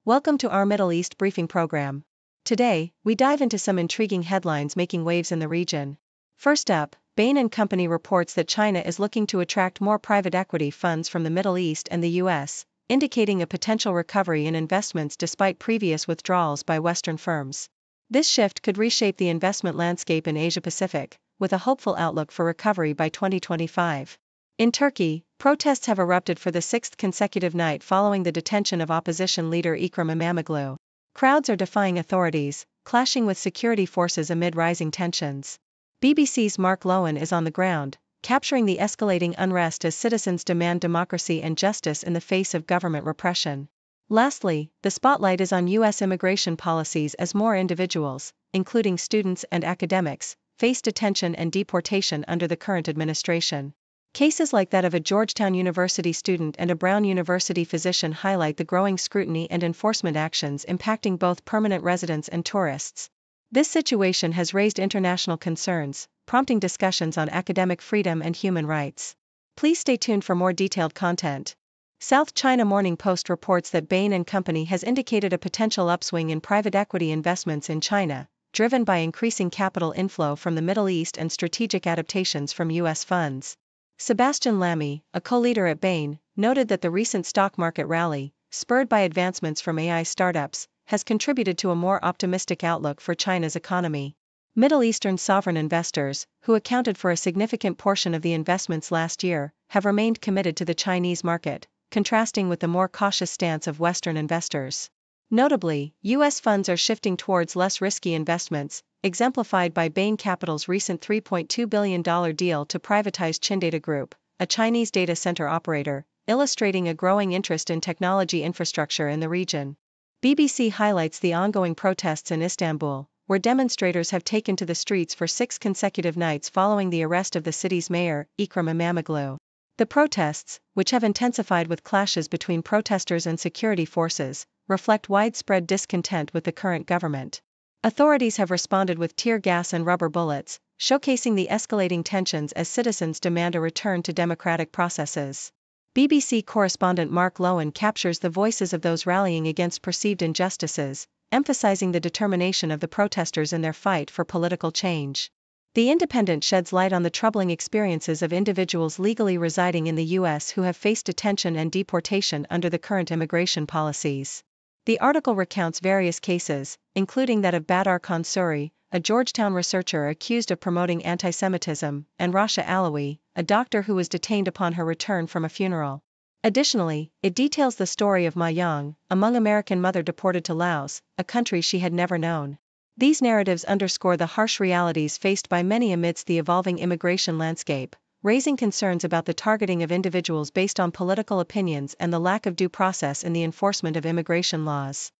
Welcome to our Middle East briefing program. Today, we dive into some intriguing headlines making waves in the region. First up, Bain Company reports that China is looking to attract more private equity funds from the Middle East and the US, indicating a potential recovery in investments despite previous withdrawals by Western firms. This shift could reshape the investment landscape in Asia-Pacific, with a hopeful outlook for recovery by 2025. In Turkey, protests have erupted for the sixth consecutive night following the detention of opposition leader Ekrem Imamoglu. Crowds are defying authorities, clashing with security forces amid rising tensions. BBC's Mark Lowen is on the ground, capturing the escalating unrest as citizens demand democracy and justice in the face of government repression. Lastly, the spotlight is on U.S. immigration policies as more individuals, including students and academics, face detention and deportation under the current administration. Cases like that of a Georgetown University student and a Brown University physician highlight the growing scrutiny and enforcement actions impacting both permanent residents and tourists. This situation has raised international concerns, prompting discussions on academic freedom and human rights. Please stay tuned for more detailed content. South China Morning Post reports that Bain Company has indicated a potential upswing in private equity investments in China, driven by increasing capital inflow from the Middle East and strategic adaptations from U.S. funds. Sebastian Lamy, a co-leader at Bain, noted that the recent stock market rally, spurred by advancements from AI startups, has contributed to a more optimistic outlook for China's economy. Middle Eastern sovereign investors, who accounted for a significant portion of the investments last year, have remained committed to the Chinese market, contrasting with the more cautious stance of Western investors. Notably, U.S. funds are shifting towards less risky investments, exemplified by Bain Capital's recent $3.2 billion deal to privatize Chindata Group, a Chinese data center operator, illustrating a growing interest in technology infrastructure in the region. BBC highlights the ongoing protests in Istanbul, where demonstrators have taken to the streets for 6 consecutive nights following the arrest of the city's mayor, Ekrem Imamoglu. The protests, which have intensified with clashes between protesters and security forces, reflect widespread discontent with the current government. Authorities have responded with tear gas and rubber bullets, showcasing the escalating tensions as citizens demand a return to democratic processes. BBC correspondent Mark Lowen captures the voices of those rallying against perceived injustices, emphasizing the determination of the protesters in their fight for political change. The Independent sheds light on the troubling experiences of individuals legally residing in the U.S. who have faced detention and deportation under the current immigration policies. The article recounts various cases, including that of Badar Khansuri, a Georgetown researcher accused of promoting anti-Semitism, and Rasha Alawi, a doctor who was detained upon her return from a funeral. Additionally, it details the story of Ma Yang, a Hmong American mother deported to Laos, a country she had never known. These narratives underscore the harsh realities faced by many amidst the evolving immigration landscape, raising concerns about the targeting of individuals based on political opinions and the lack of due process in the enforcement of immigration laws.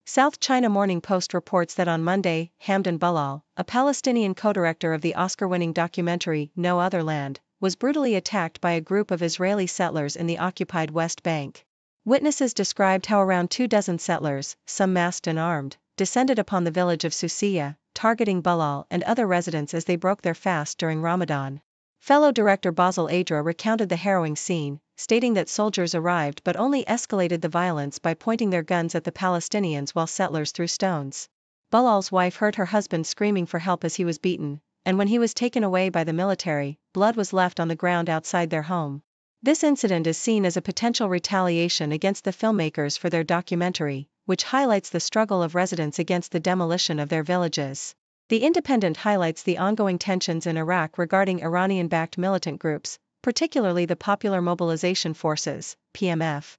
South China Morning Post reports that on Monday, Hamdan Bilal, a Palestinian co-director of the Oscar-winning documentary No Other Land, was brutally attacked by a group of Israeli settlers in the occupied West Bank. Witnesses described how around 24 settlers, some masked and armed, descended upon the village of Susiya, targeting Bilal and other residents as they broke their fast during Ramadan. Fellow director Basil Adra recounted the harrowing scene, stating that soldiers arrived but only escalated the violence by pointing their guns at the Palestinians while settlers threw stones. Bilal's wife heard her husband screaming for help as he was beaten, and when he was taken away by the military, blood was left on the ground outside their home. This incident is seen as a potential retaliation against the filmmakers for their documentary, which highlights the struggle of residents against the demolition of their villages. The Independent highlights the ongoing tensions in Iraq regarding Iranian-backed militant groups, particularly the Popular Mobilization Forces, PMF.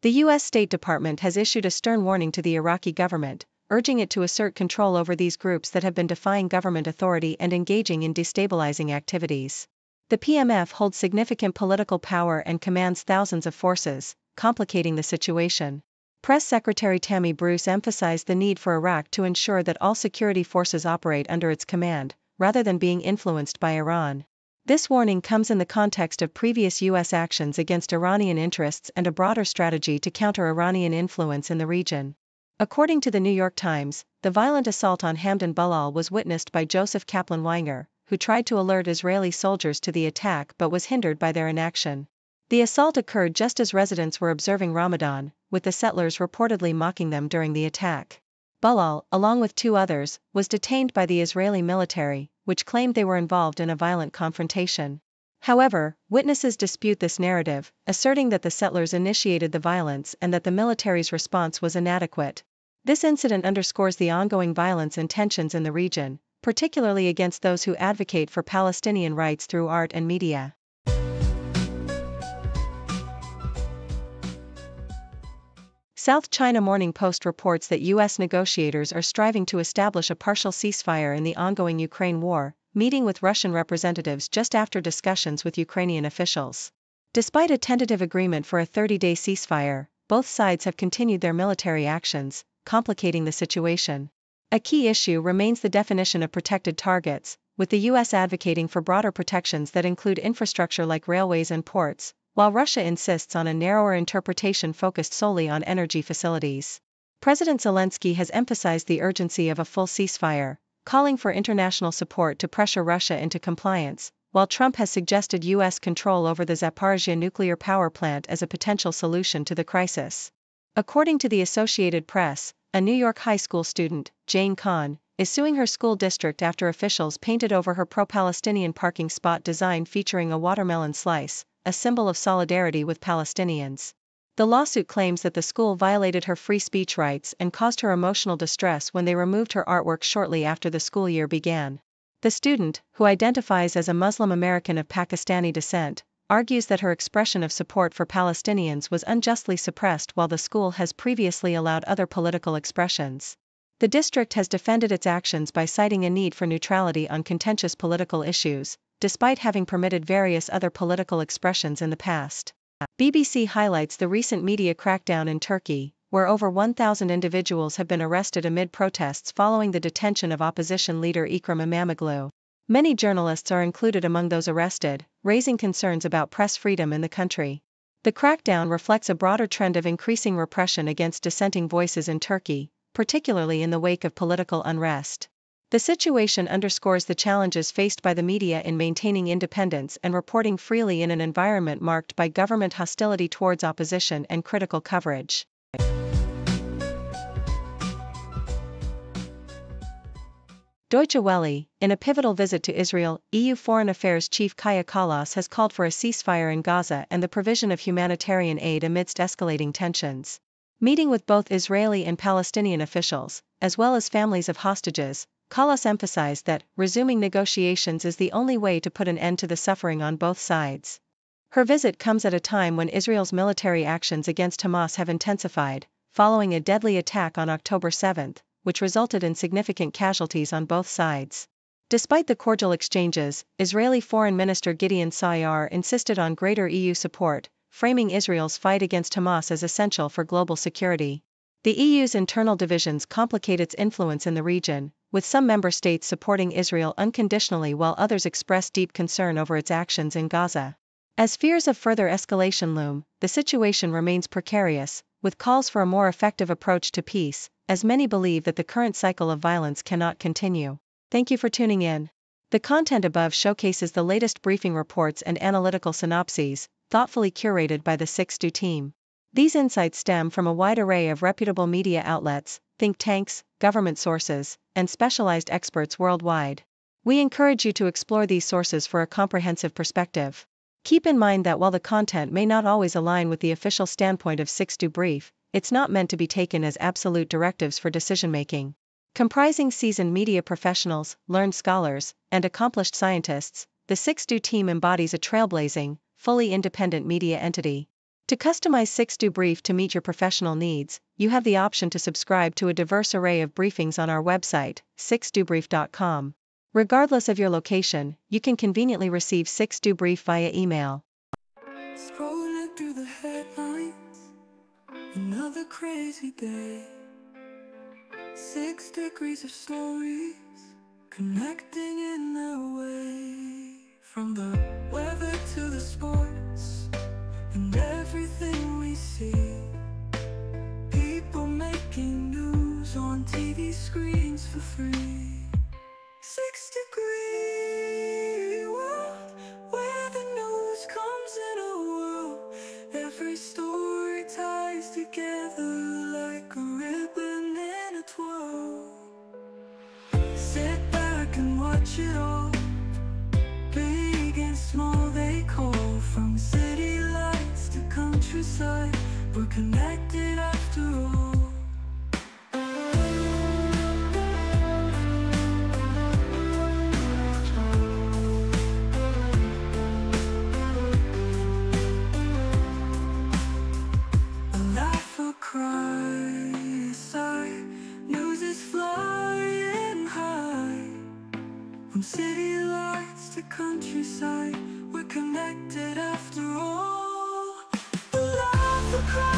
The U.S. State Department has issued a stern warning to the Iraqi government, urging it to assert control over these groups that have been defying government authority and engaging in destabilizing activities. The PMF holds significant political power and commands thousands of forces, complicating the situation. Press Secretary Tammy Bruce emphasized the need for Iraq to ensure that all security forces operate under its command, rather than being influenced by Iran. This warning comes in the context of previous U.S. actions against Iranian interests and a broader strategy to counter Iranian influence in the region. According to the New York Times, the violent assault on Hamdan Bilal was witnessed by Joseph Kaplan Weinger, who tried to alert Israeli soldiers to the attack but was hindered by their inaction. The assault occurred just as residents were observing Ramadan, with the settlers reportedly mocking them during the attack. Bilal, along with 2 others, was detained by the Israeli military, which claimed they were involved in a violent confrontation. However, witnesses dispute this narrative, asserting that the settlers initiated the violence and that the military's response was inadequate. This incident underscores the ongoing violence and tensions in the region, particularly against those who advocate for Palestinian rights through art and media. South China Morning Post reports that U.S. negotiators are striving to establish a partial ceasefire in the ongoing Ukraine war, meeting with Russian representatives just after discussions with Ukrainian officials. Despite a tentative agreement for a 30-day ceasefire, both sides have continued their military actions, complicating the situation. A key issue remains the definition of protected targets, with the U.S. advocating for broader protections that include infrastructure like railways and ports, while Russia insists on a narrower interpretation focused solely on energy facilities. President Zelensky has emphasized the urgency of a full ceasefire, calling for international support to pressure Russia into compliance, while Trump has suggested U.S. control over the Zaporizhzhia nuclear power plant as a potential solution to the crisis. According to the Associated Press, a New York high school student, Jane Kahn, is suing her school district after officials painted over her pro-Palestinian parking spot design featuring a watermelon slice, a symbol of solidarity with Palestinians. The lawsuit claims that the school violated her free speech rights and caused her emotional distress when they removed her artwork shortly after the school year began. The student, who identifies as a Muslim American of Pakistani descent, argues that her expression of support for Palestinians was unjustly suppressed while the school has previously allowed other political expressions. The district has defended its actions by citing a need for neutrality on contentious political issues, despite having permitted various other political expressions in the past. BBC highlights the recent media crackdown in Turkey, where over 1,000 individuals have been arrested amid protests following the detention of opposition leader Ekrem Imamoglu. Many journalists are included among those arrested, raising concerns about press freedom in the country. The crackdown reflects a broader trend of increasing repression against dissenting voices in Turkey, particularly in the wake of political unrest. The situation underscores the challenges faced by the media in maintaining independence and reporting freely in an environment marked by government hostility towards opposition and critical coverage. Deutsche Welle, in a pivotal visit to Israel, EU Foreign Affairs Chief Kaja Kallas has called for a ceasefire in Gaza and the provision of humanitarian aid amidst escalating tensions. Meeting with both Israeli and Palestinian officials, as well as families of hostages, Kallas emphasized that resuming negotiations is the only way to put an end to the suffering on both sides. Her visit comes at a time when Israel's military actions against Hamas have intensified, following a deadly attack on October 7, which resulted in significant casualties on both sides. Despite the cordial exchanges, Israeli Foreign Minister Gideon Saar insisted on greater EU support, framing Israel's fight against Hamas as essential for global security. The EU's internal divisions complicate its influence in the region, with some member states supporting Israel unconditionally while others express deep concern over its actions in Gaza. As fears of further escalation loom, the situation remains precarious, with calls for a more effective approach to peace, as many believe that the current cycle of violence cannot continue. Thank you for tuning in. The content above showcases the latest briefing reports and analytical synopses, thoughtfully curated by the 6Do team. These insights stem from a wide array of reputable media outlets, think tanks, government sources, and specialized experts worldwide. We encourage you to explore these sources for a comprehensive perspective. Keep in mind that while the content may not always align with the official standpoint of 6Do Brief, it's not meant to be taken as absolute directives for decision-making. Comprising seasoned media professionals, learned scholars, and accomplished scientists, the 6Do team embodies a trailblazing, fully independent media entity. To customize 6Do Brief to meet your professional needs, you have the option to subscribe to a diverse array of briefings on our website, 6dobrief.com. Regardless of your location, you can conveniently receive 6Do Brief via email. Scrolling through the headlines, another crazy day. 6 degrees of stories, connecting in their way. From the weather to the sports, and everything we see. People making news on TV screens for free. 6 degree world, where the news comes in a world countryside, we're connected after all. A laugh, a cry, a sigh, news is flying high. From city lights to countryside, we're connected after all. A laugh, a cry,